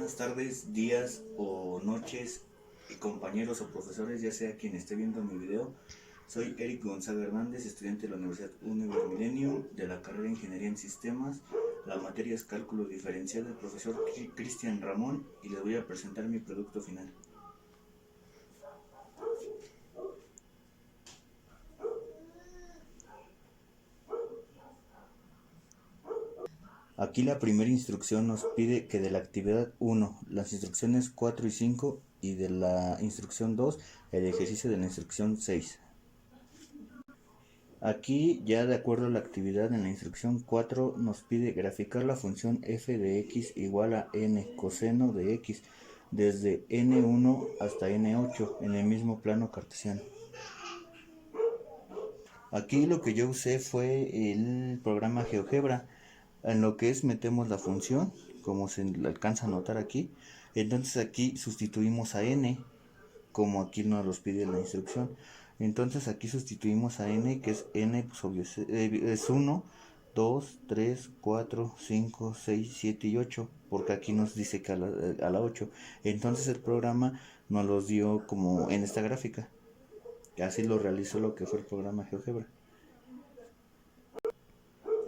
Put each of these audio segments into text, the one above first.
buenas tardes, días o noches, compañeros o profesores, ya sea quien esté viendo mi video. Soy Eric Gonzaga Hernández, estudiante de la Universidad Univer Millennium, de la carrera de Ingeniería en Sistemas. La materia es Cálculo Diferencial del profesor Cristian Ramón y les voy a presentar mi producto final. Aquí la primera instrucción nos pide que de la actividad 1, las instrucciones 4 y 5, y de la instrucción 2, el ejercicio de la instrucción 6. Aquí, ya de acuerdo a la actividad en la instrucción 4, nos pide graficar la función f de x igual a n coseno de x desde n1 hasta n8 en el mismo plano cartesiano. Aquí lo que yo usé fue el programa GeoGebra. En lo que es metemos la función, como se alcanza a notar aquí. Entonces aquí sustituimos a n, como aquí nos los pide la instrucción. Entonces aquí sustituimos a n, que es n, pues obvio, es 1, 2, 3, 4, 5, 6, 7 y 8, porque aquí nos dice que a la 8. Entonces el programa nos los dio como en esta gráfica. Así lo realizó lo que fue el programa GeoGebra.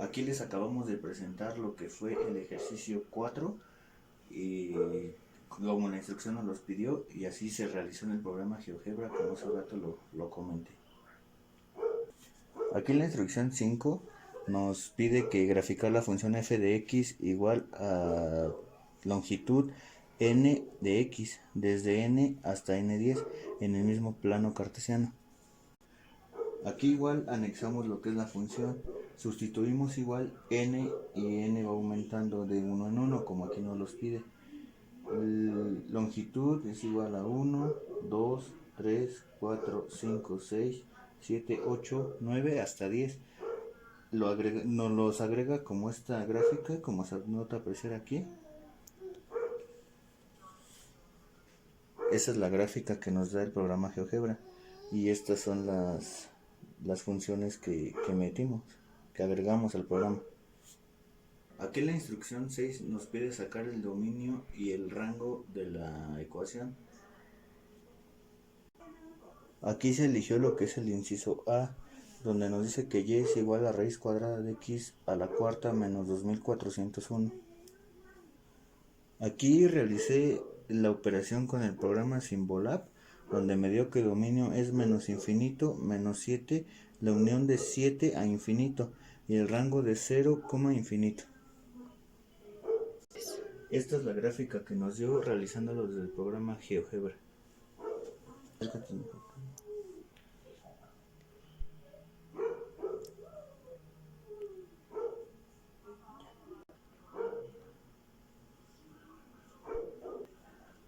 Aquí les acabamos de presentar lo que fue el ejercicio 4, y como la instrucción nos los pidió, y así se realizó en el programa GeoGebra, como hace rato lo comenté. Aquí la instrucción 5 nos pide que graficar la función f de x igual a longitud n de x desde n hasta n10 en el mismo plano cartesiano. Aquí igual anexamos lo que es la función, sustituimos igual n y n va aumentando de 1 en 1 como aquí nos los pide. Longitud es igual a 1, 2, 3, 4, 5, 6, 7, 8, 9 hasta 10. Nos los agrega como esta gráfica, como se nota apreciar aquí. Esa es la gráfica que nos da el programa GeoGebra, y estas son las funciones que metimos, que agregamos al programa. Aquí la instrucción 6 nos pide sacar el dominio y el rango de la ecuación. Aquí se eligió lo que es el inciso A, donde nos dice que y es igual a raíz cuadrada de x a la cuarta menos 2401. Aquí realicé la operación con el programa Symbolab, donde me dio que dominio es menos infinito, menos 7, la unión de 7 a infinito, y el rango de 0, infinito. Esta es la gráfica que nos dio realizándolo desde el programa GeoGebra.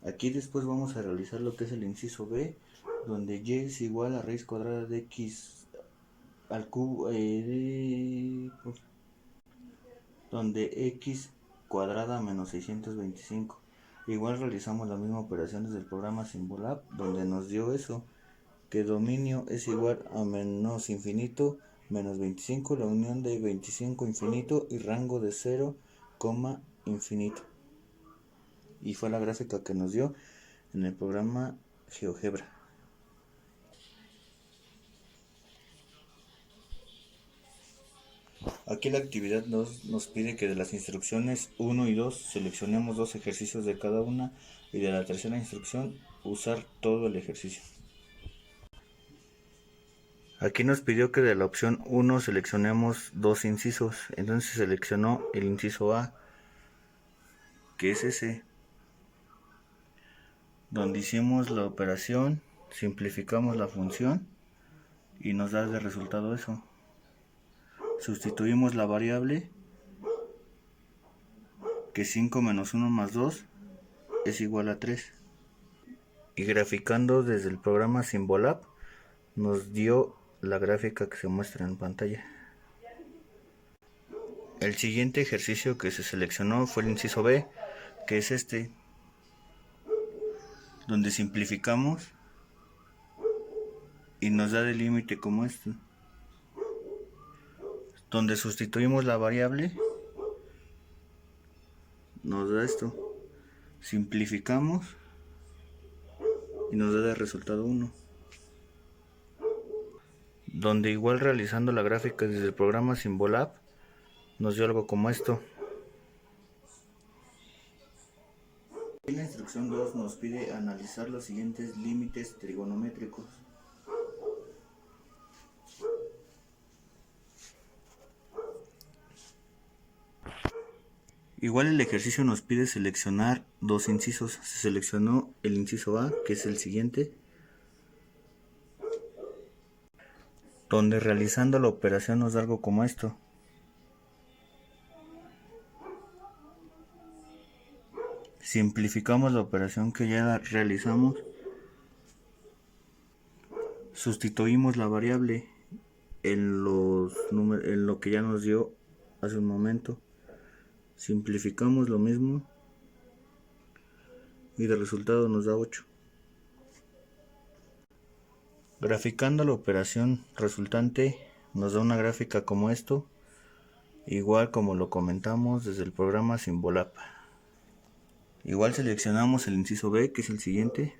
Aquí después vamos a realizar lo que es el inciso B, donde y es igual a raíz cuadrada de x al cubo, donde x cuadrada menos 625. Igual realizamos la misma operación desde el programa Symbolab, donde nos dio eso, que dominio es igual a menos infinito menos 25, la unión de 25 infinito y rango de 0, infinito. Y fue la gráfica que nos dio en el programa GeoGebra. Aquí la actividad nos pide que de las instrucciones 1 y 2 seleccionemos 2 ejercicios de cada una, y de la tercera instrucción usar todo el ejercicio. Aquí nos pidió que de la opción 1 seleccionemos 2 incisos, entonces seleccionó el inciso A, que es ese, donde hicimos la operación, simplificamos la función y nos da de resultado eso. Sustituimos la variable, que 5 menos 1 más 2 es igual a 3. Y graficando desde el programa Symbolab nos dio la gráfica que se muestra en pantalla. El siguiente ejercicio que se seleccionó fue el inciso B, que es este, donde simplificamos y nos da de límite como este, donde sustituimos la variable, nos da esto. Simplificamos y nos da de resultado 1. Donde igual realizando la gráfica desde el programa Symbolab nos dio algo como esto. En la instrucción 2 nos pide analizar los siguientes límites trigonométricos. Igual el ejercicio nos pide seleccionar dos incisos. Se seleccionó el inciso A, que es el siguiente, donde realizando la operación nos da algo como esto. Simplificamos la operación que ya realizamos. Sustituimos la variable en lo que ya nos dio hace un momento. Simplificamos lo mismo y de resultado nos da 8. Graficando la operación resultante nos da una gráfica como esto, igual como lo comentamos desde el programa Symbolab. Igual seleccionamos el inciso B, que es el siguiente.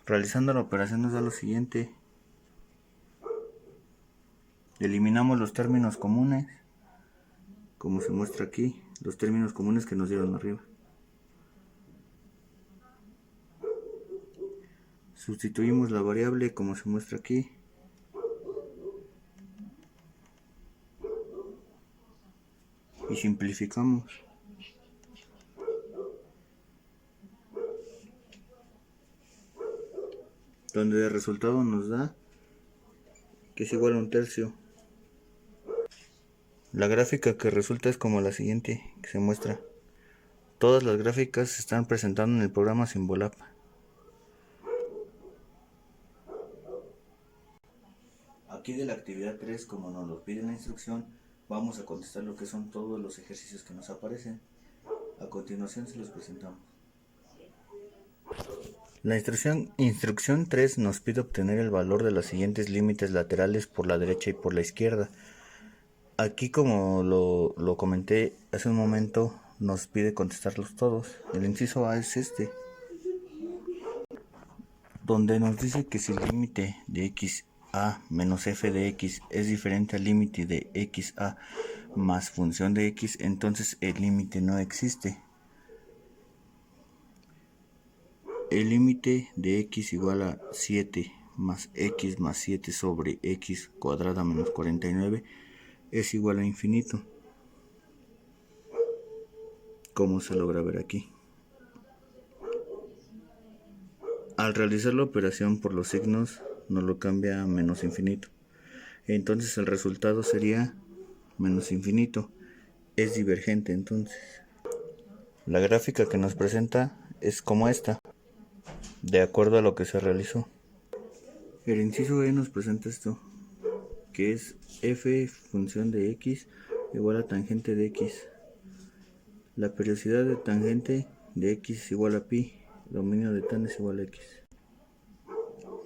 Realizando la operación nos da lo siguiente. Eliminamos los términos comunes, como se muestra aquí, los términos comunes que nos dieron arriba. Sustituimos la variable como se muestra aquí. Y simplificamos. Donde de resultado nos da que es igual a 1/3. La gráfica que resulta es como la siguiente que se muestra. Todas las gráficas se están presentando en el programa Symbolab. Aquí de la actividad 3, como nos lo pide la instrucción, vamos a contestar lo que son todos los ejercicios que nos aparecen. A continuación se los presentamos. La instrucción 3 nos pide obtener el valor de los siguientes límites laterales por la derecha y por la izquierda. Aquí, como lo comenté hace un momento, nos pide contestarlos todos. El inciso A es este, donde nos dice que si el límite de xa menos f de x es diferente al límite de xa más función de x, entonces el límite no existe. El límite de x igual a 7 más x más 7 sobre x cuadrada menos 49 es igual a infinito, como se logra ver aquí. Al realizar la operación por los signos nos lo cambia a menos infinito, entonces el resultado sería menos infinito. Es divergente entonces. La gráfica que nos presenta es como esta, de acuerdo a lo que se realizó. El inciso E nos presenta esto, que es f función de x igual a tangente de x. La periodicidad de tangente de x es igual a pi, el dominio de tan es igual a x.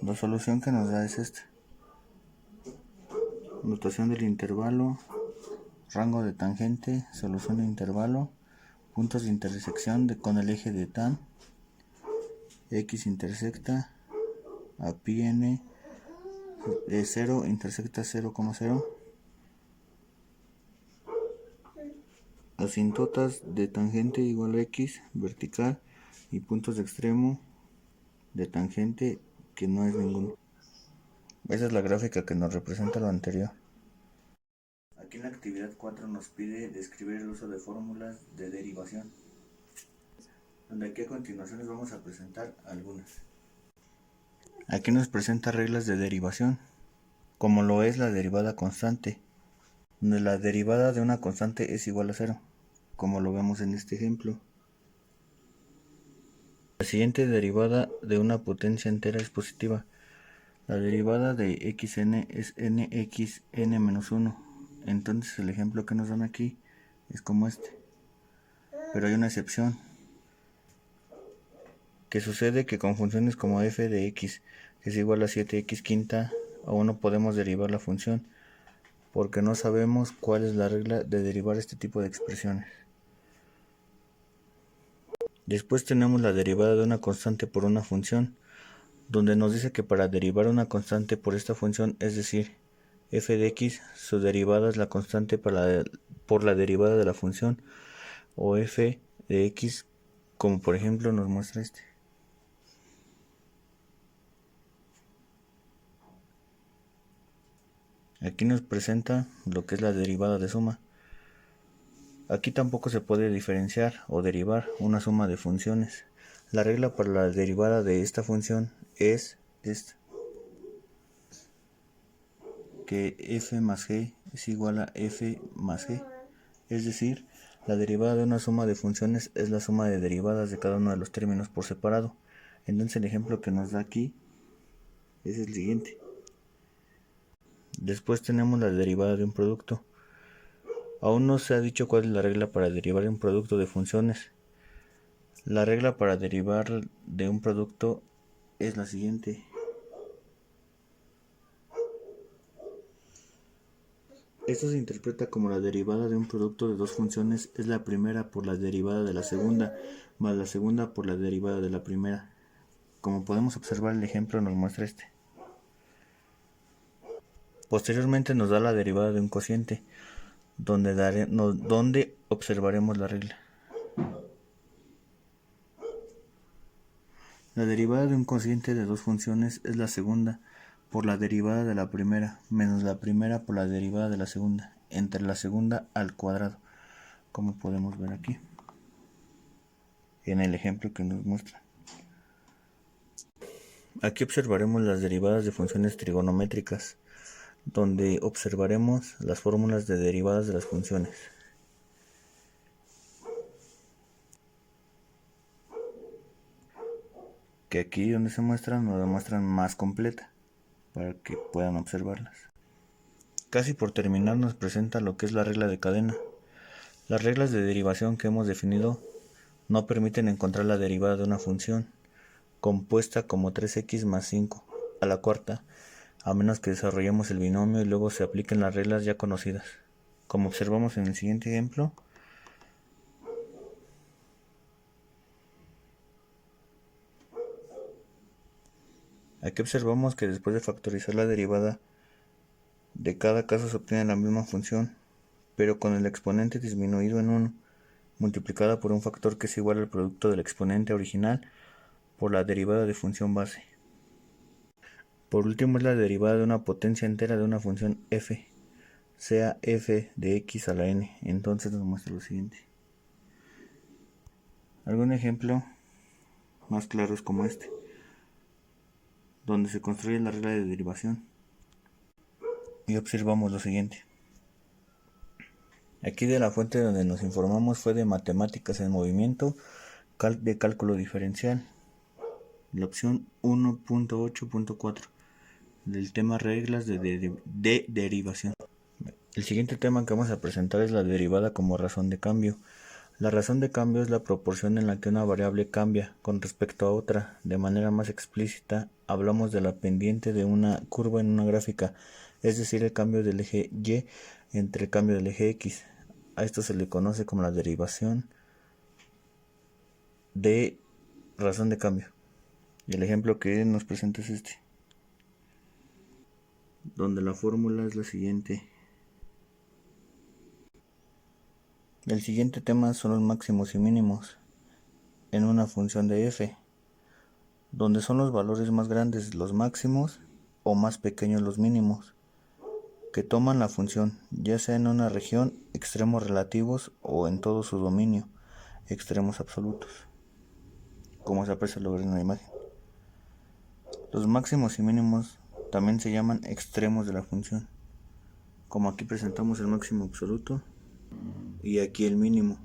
La solución que nos da es esta. Notación del intervalo, rango de tangente, solución de intervalo, puntos de intersección con el eje de tan, x intersecta a pi n, 0 intersecta 0,0, asíntotas de tangente igual a x vertical y puntos de extremo de tangente que no es ninguno. Esa es la gráfica que nos representa lo anterior. Aquí en la actividad 4 nos pide describir el uso de fórmulas de derivación, donde aquí a continuación les vamos a presentar algunas. Aquí nos presenta reglas de derivación, como lo es la derivada constante, donde la derivada de una constante es igual a 0, como lo vemos en este ejemplo. La siguiente derivada de una potencia entera es positiva. La derivada de xn es nxn menos 1. Entonces el ejemplo que nos dan aquí es como este. Pero hay una excepción. Que sucede que con funciones como f de x, que es igual a 7x quinta, aún no podemos derivar la función, porque no sabemos cuál es la regla de derivar este tipo de expresiones. Después tenemos la derivada de una constante por una función, donde nos dice que para derivar una constante por esta función, es decir, f de x, su derivada es la constante por la derivada de la función, o f de x, como por ejemplo nos muestra este. Aquí nos presenta lo que es la derivada de suma. Aquí tampoco se puede diferenciar o derivar una suma de funciones. La regla para la derivada de esta función es esta, que f más g es igual a f más g. Es decir, la derivada de una suma de funciones es la suma de derivadas de cada uno de los términos por separado. Entonces el ejemplo que nos da aquí es el siguiente. Después tenemos la derivada de un producto. Aún no se ha dicho cuál es la regla para derivar un producto de funciones. La regla para derivar de un producto es la siguiente. Esto se interpreta como la derivada de un producto de dos funciones es la primera por la derivada de la segunda, más la segunda por la derivada de la primera. Como podemos observar, el ejemplo nos muestra este. Posteriormente nos da la derivada de un cociente, donde observaremos la regla. La derivada de un cociente de dos funciones es la segunda por la derivada de la primera, menos la primera por la derivada de la segunda, entre la segunda al cuadrado, como podemos ver aquí, en el ejemplo que nos muestra. Aquí observaremos las derivadas de funciones trigonométricas, donde observaremos las fórmulas de derivadas de las funciones. Que aquí donde se muestran, nos la muestran más completa, para que puedan observarlas. Casi por terminar nos presenta lo que es la regla de cadena. Las reglas de derivación que hemos definido no permiten encontrar la derivada de una función compuesta como 3x más 5 a la cuarta, a menos que desarrollemos el binomio y luego se apliquen las reglas ya conocidas. Como observamos en el siguiente ejemplo, aquí observamos que después de factorizar la derivada de cada caso se obtiene la misma función, pero con el exponente disminuido en 1, multiplicada por un factor que es igual al producto del exponente original por la derivada de función base. Por último es la derivada de una potencia entera de una función f, sea f de x a la n. Entonces nos muestra lo siguiente. Algún ejemplo más claro es como este, donde se construye la regla de derivación. Y observamos lo siguiente. Aquí de la fuente donde nos informamos fue de Matemáticas en Movimiento, de Cálculo Diferencial, la opción 1.8.4, del tema Reglas de derivación. El siguiente tema que vamos a presentar es la derivada como razón de cambio. La razón de cambio es la proporción en la que una variable cambia con respecto a otra. De manera más explícita, hablamos de la pendiente de una curva en una gráfica, es decir, el cambio del eje Y entre el cambio del eje X. A esto se le conoce como la derivación de razón de cambio. Y el ejemplo que nos presenta es este, donde la fórmula es la siguiente. El siguiente tema son los máximos y mínimos en una función de f, donde son los valores más grandes los máximos o más pequeños los mínimos, que toman la función, ya sea en una región, extremos relativos, o en todo su dominio, extremos absolutos, como se aprecia lograr en la imagen. Los máximos y mínimos también se llaman extremos de la función, como aquí presentamos el máximo absoluto y aquí el mínimo.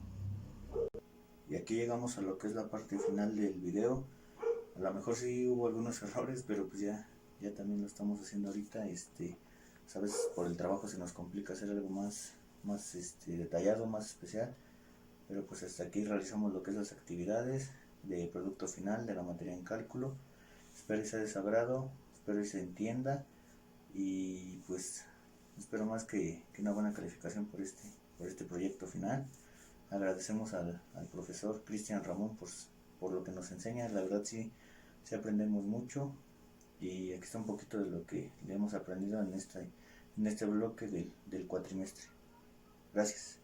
Y aquí llegamos a lo que es la parte final del video. A lo mejor sí hubo algunos errores, pero pues ya también lo estamos haciendo ahorita. Sabes, por el trabajo se nos complica hacer algo más detallado, más especial. Pero pues hasta aquí realizamos lo que es las actividades de producto final de la materia en cálculo. Espero que sea de su agrado, espero que se entienda y pues espero más que una buena calificación por este proyecto final. Agradecemos al profesor Cristian Ramón por lo que nos enseña, la verdad sí aprendemos mucho, y aquí está un poquito de lo que le hemos aprendido en este bloque del cuatrimestre. Gracias.